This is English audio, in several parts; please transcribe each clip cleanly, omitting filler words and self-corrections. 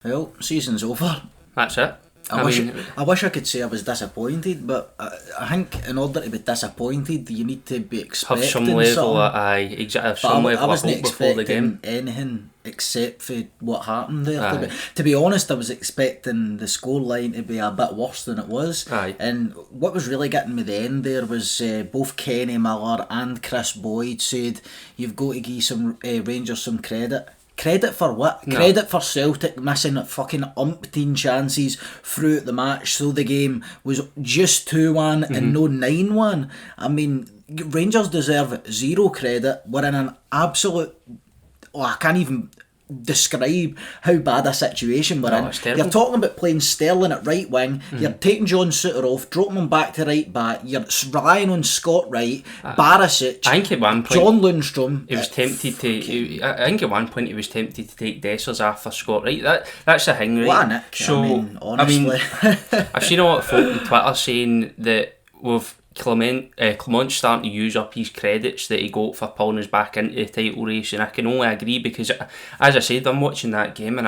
Well, season's over. That's it. I wish I could say I was disappointed, but I think in order to be disappointed, you need to be expecting have some level something. Have But some I level of wasn't hope before the expecting game. anything except for what happened there. Aye. To be honest, I was expecting the scoreline to be a bit worse than it was. Aye. And what was really getting me the end there was both Kenny Miller and Chris Boyd said you've got to give some Rangers some credit. Credit for what? No. Credit for Celtic missing fucking umpteen chances throughout the match, so the game was just 2-1 and no 9-1. I mean, Rangers deserve zero credit. We're in an absolute... Oh, I can't even describe how bad a situation we're in. It's terrible. You're talking about playing Sterling at right wing, you're taking John Souttar off, dropping him back to right back, you're relying on Scott Wright, Barisic, I think at one point John Lundstrum. he was tempted to. I think at one point he was tempted to take Dessers off for Scott. Right, that's the thing, right? What a nick. So I mean, honestly. I've seen a lot of folk on Twitter saying that with Clement's starting to use up his credits that he got for pulling us back into the title race, and I can only agree because, as I said, I'm watching that game and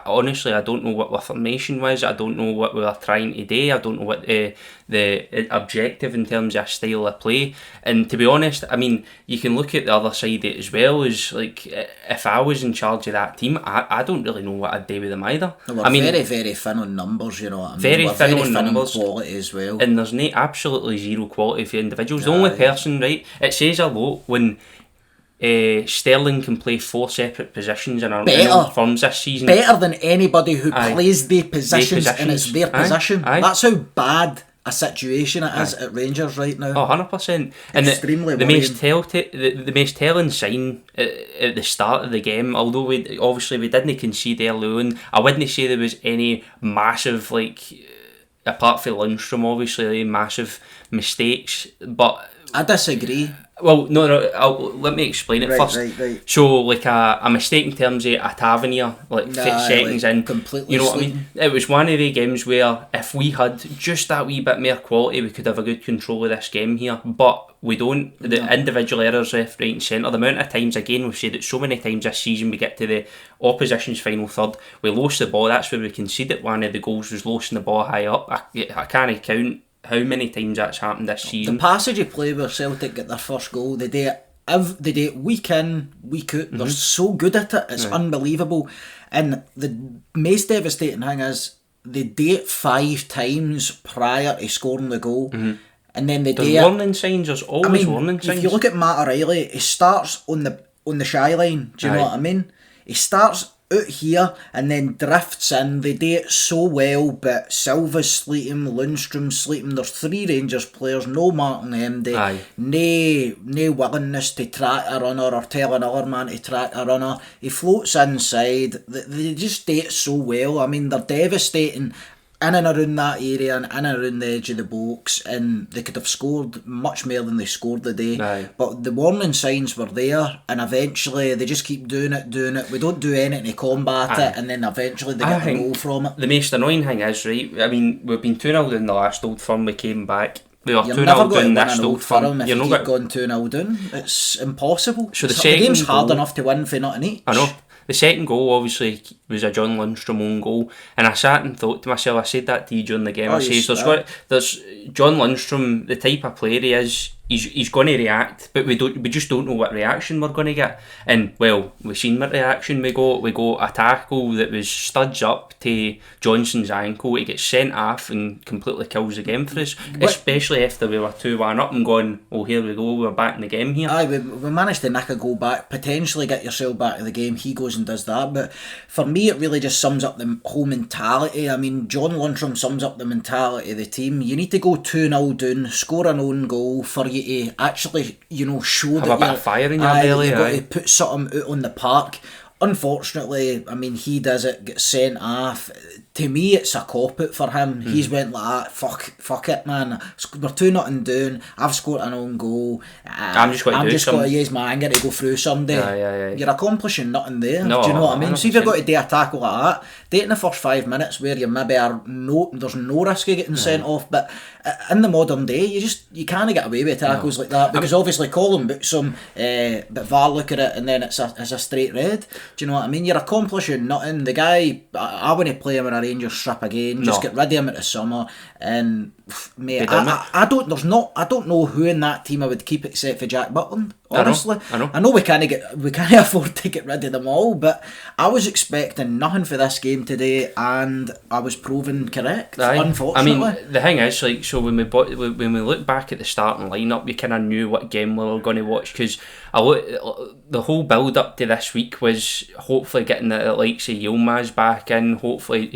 honestly I don't know what the formation was. I don't know what we were trying to do. I don't know what the objective in terms of style of play. And to be honest, I mean, you can look at the other side of it as well. As like, if I was in charge of that team, I don't really know what I'd do with them either. We're very, very thin on numbers, you know what I mean? Very We're thin very on thin numbers. on quality as well. And there's absolutely zero quality for individuals. The only person, right, it says a lot when Sterling can play 4 separate positions in our firms this season. Better than anybody who plays the positions and it's their position. That's how bad a situation it is at Rangers right now. 100%. And the most telling sign at the start of the game, although we didn't concede early on, I wouldn't say there was any massive, apart from Lunstrum, obviously, massive mistakes, but I disagree. Well, no, let me explain it first. Right. So, a mistake in terms of a Tavernier, seconds in, completely, you know what I mean? It was one of the games where if we had just that wee bit more quality, we could have a good control of this game here, but we don't. The individual errors left, right and centre, the amount of times, again, we've said it so many times this season, we get to the opposition's final third, we lost the ball, that's where we conceded one of the goals, was losing the ball high up. I can't count how many times that's happened this season. The passage of play where Celtic get their first goal, they do it week in, week out. They're so good at it, it's unbelievable. And the most devastating thing is they do it 5 times prior to scoring the goal. And then they do it. Warning signs, there's always warning signs. If you look at Matt O'Reilly, he starts on the shy line, do you know what I mean? He starts out here and then drifts in. They do it so well, but Silva's sleeping, Lundstrom's sleeping. There's 3 Rangers players, no Martin Emdy, no willingness to track a runner or tell another man to track a runner. He floats inside. They just do it so well. I mean, they're devastating in and around that area and in and around the edge of the box, and they could have scored much more than they scored today. But the warning signs were there, and eventually they just keep doing it. We don't do anything to combat it, and then eventually they get a goal from it. The most annoying thing is, right, I mean, we've been 2-0 in the last Old Firm, we came back. We were 2-0 down this Old Firm. If you keep going 2-0 down, it's impossible. So the game's hard enough to win for nothing each. I know. The second goal obviously was a John Lundstrum own goal, and I sat and thought to myself, I said that to you during the game, I said there's John Lundstrum, the type of player he is, he's going to react, but we just don't know what reaction we're going to get. And well, we've seen what reaction we got a tackle that was studs up to Johnson's ankle, he gets sent off and completely kills the game for us, especially after we were 2-1 up and going, oh here we go, we're back in the game here. We managed to nick a goal back, potentially get yourself back to the game. He goes and does that, but for me it really just sums up the whole mentality. I mean, John Lundstrom sums up the mentality of the team. You need to go 2-0 down, score an own goal for you to actually, show have that a bit of fire in your belly. You've got to put something out on the park. Unfortunately, I mean, he does it, gets sent off. To me, it's a cop-out for him. He's went like that, fuck it, man. We're 2-0 down, I've scored an own goal. I'm just going to use my anger to go through somebody. You're accomplishing nothing there. No, do you know what I mean? 100%. So if you've got to do a tackle like that, do it in the first 5 minutes where you maybe there's no risk of getting sent off, but in the modern day, you can't get away with tackles like that, because obviously Colin books him, but VAR look at it and then it's a straight red. Do you know what I mean? You're accomplishing nothing. The guy, I wouldn't play him in a Rangers strip again. Just get rid of him at the summer. And mate, I don't know who in that team I would keep except for Jack Butland. Honestly, I know we can't afford to get rid of them all, but I was expecting nothing for this game today, and I was proven correct. Unfortunately, I mean, the thing is, like, so when we look back at the starting lineup, we kind of knew what game we were going to watch, because the whole build up to this week was hopefully getting the likes of Yilmaz back in. Hopefully,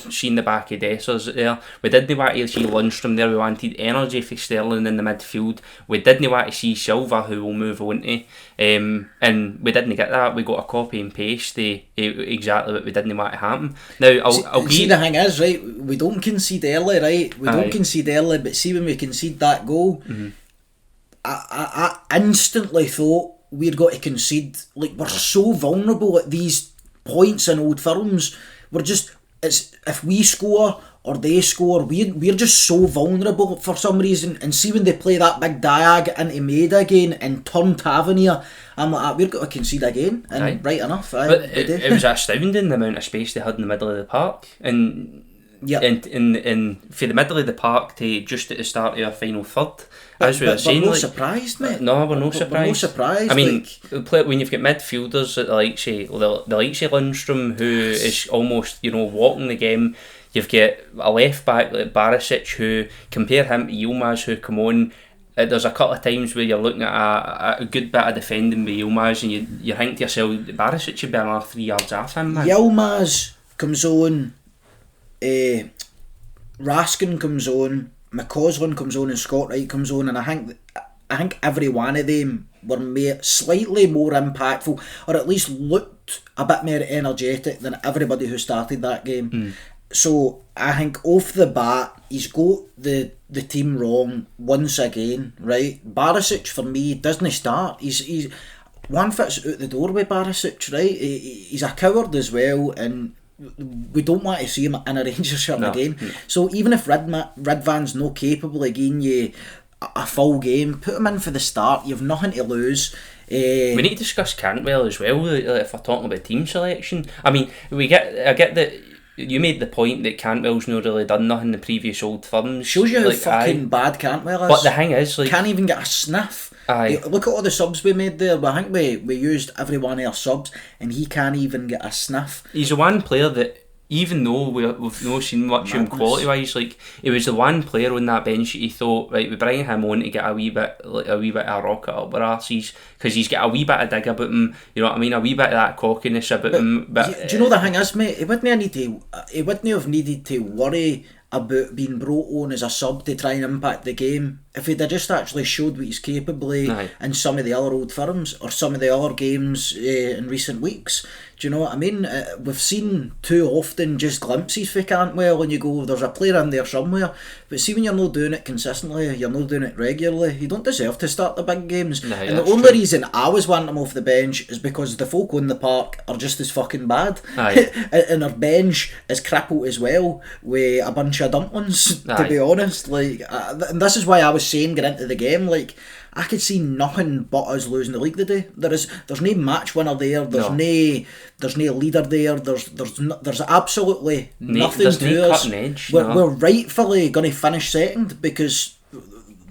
seeing the back of Dessers there. We didn't want to see Lunstrum there. We wanted energy for Sterling in the midfield. We didn't want to see Silva, who will move on to. And we didn't get that. We got a copy and paste exactly what we didn't want to happen. Now, I'll see the thing is, right, we don't concede early, right? We don't concede early, but see when we concede that goal, I instantly thought we'd got to concede. Like, we're so vulnerable at these points in Old Firms. It's if we score or they score, we're just so vulnerable for some reason. And see when they play that big diag into Maida again and turn Tavernier, I'm like, we've got to concede again. And right enough, but it was astounding the amount of space they had in the middle of the park. And in for the middle of the park to just at the start of our final third, as we were saying, we're no surprised, mate. No, we're no surprised. We're no surprised. I mean, when you've got midfielders that the likes of Lunstrum, who is almost walking the game. You've got a left back like Barisic, who compare him to Yilmaz, who come on. There's a couple of times where you're looking at a good bit of defending with Yilmaz, and you think to yourself, Barisic should be another 3 yards off him, man. Yilmaz comes on, Raskin comes on, McCausland comes on, and Scott Wright comes on, and I think every one of them were slightly more impactful, or at least looked a bit more energetic than everybody who started that game. So I think off the bat, he's got the team wrong once again, right? Barisic for me doesn't start. He's one fits out the door with Barisic, right? He's a coward as well, and we don't want to see him in a Rangers shirt again. So even if Redvan's not capable of giving you a full game, put him in for the start. You've nothing to lose. We need to discuss Cantwell as well, if we're talking about team selection. I mean, I get that. You made the point that Cantwell's not really done nothing in the previous Old Firms. Shows you how fucking bad Cantwell is. But the thing is, like, can't even get a sniff. Look at all the subs we made there. I think we used every one of our subs, and he can't even get a sniff. He's the one player that, even though we've not seen much of him quality-wise, like, he was the one player on that bench that he thought, right, we bring him on to get a wee bit of rocket up our arses, because he's got a wee bit of dig about him, you know what I mean, a wee bit of that cockiness about him. But do you know the thing is, mate, he wouldn't have needed to worry about being brought on as a sub to try and impact the game if he'd have just actually showed what he's capable of in some of the other Old Firms or some of the other games in recent weeks. Do you know what I mean? We've seen too often just glimpses for Cantwell, and you go, there's a player in there somewhere. But see, when you're not doing it consistently, you're not doing it regularly, you don't deserve to start the big games. And the only reason I was wanting him off the bench is because the folk on the park are just as fucking bad. And our bench is crippled as well with a bunch of dumplings, to be honest. Like, and this is why I was saying get into the game, like, I could see nothing but us losing the league today. There's no match winner there. There's no leader there. There's absolutely nothing to us. Edge, we're rightfully going to finish second because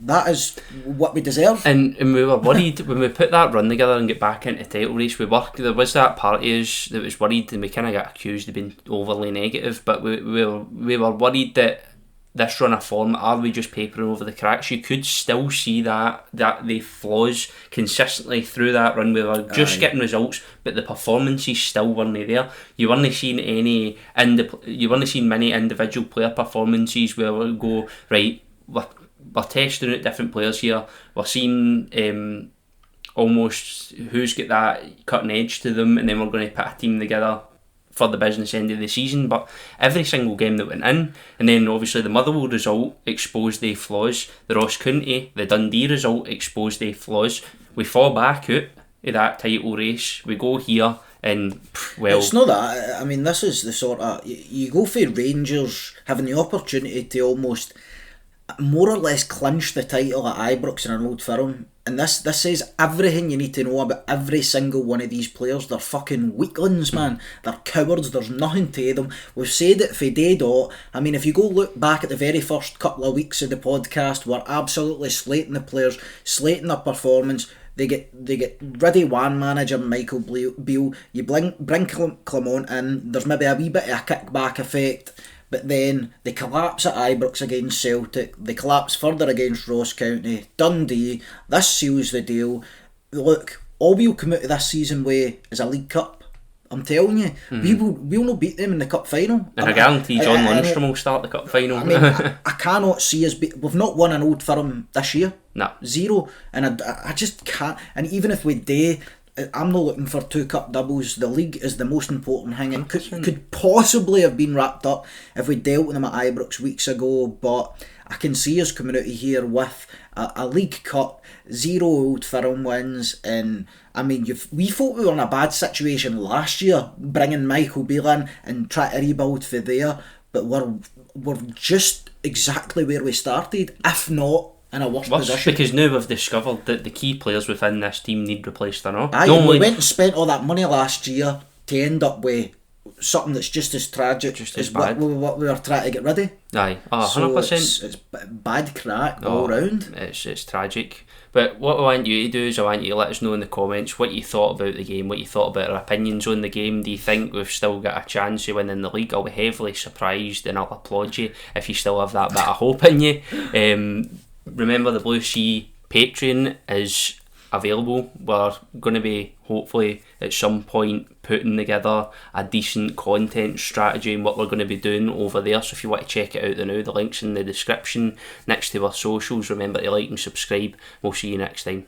that is what we deserve. And we were worried when we put that run together and get back into title race. There was that part of us that was worried, and we kind of got accused of being overly negative. But we were worried that this run of form, are we just papering over the cracks? You could still see that the flaws consistently through that run. We were just getting results, but the performances still weren't there. You weren't seeing many individual player performances where we go, right, we're testing out different players here. We're seeing almost who's got that cutting edge to them, and then we're going to put a team together for the business end of the season. But every single game that went in, and then obviously the Motherwell result exposed their flaws, the Ross County, the Dundee result exposed their flaws. We fall back out of that title race, we go here, and well, it's not that. I mean, this is the sort of, you go for Rangers having the opportunity to almost more or less clinch the title at Ibrox in an Old Firm, and this says everything you need to know about every single one of these players. They're fucking weaklings, man. They're cowards. There's nothing to them. We've said it for day dot. I mean, if you go look back at the very first couple of weeks of the podcast, we're absolutely slating the players, slating their performance. They get rid of one manager, Michael Beale. You bring Clement in. There's maybe a wee bit of a kickback effect. But then they collapse at Ibrox against Celtic, they collapse further against Ross County, Dundee. This seals the deal. Look, all we'll come out of this season with is a League Cup. I'm telling you, we'll not beat them in the cup final. And I guarantee John Lunstrum will start the cup final. I mean, I cannot see us we've not won an Old Firm this year. No. 0. And I just can't. And even if we do, I'm not looking for 2 cup doubles. The league is the most important thing. It could possibly have been wrapped up if we dealt with them at Ibrox weeks ago, but I can see us coming out of here with a League Cup, 0 Old Firm wins, and I mean, we thought we were in a bad situation last year, bringing Michael Beale in and trying to rebuild for there, but we're just exactly where we started, if not in a worse position. Because now we've discovered that the key players within this team need replaced or not. Aye, we went and spent all that money last year to end up with something that's just as tragic as what we were trying to get rid of. Aye, 100%. So it's bad crack all round. It's tragic. But what I want you to do is I want you to let us know in the comments what you thought about the game, what you thought about our opinions on the game. Do you think we've still got a chance of winning the league? I'll be heavily surprised, and I'll applaud you if you still have that bit of hope in you. Remember, the Blue Sea Patreon is available. We're going to be hopefully at some point putting together a decent content strategy and what we're going to be doing over there. So if you want to check it out now, the link's in the description next to our socials. Remember to like and subscribe. We'll see you next time.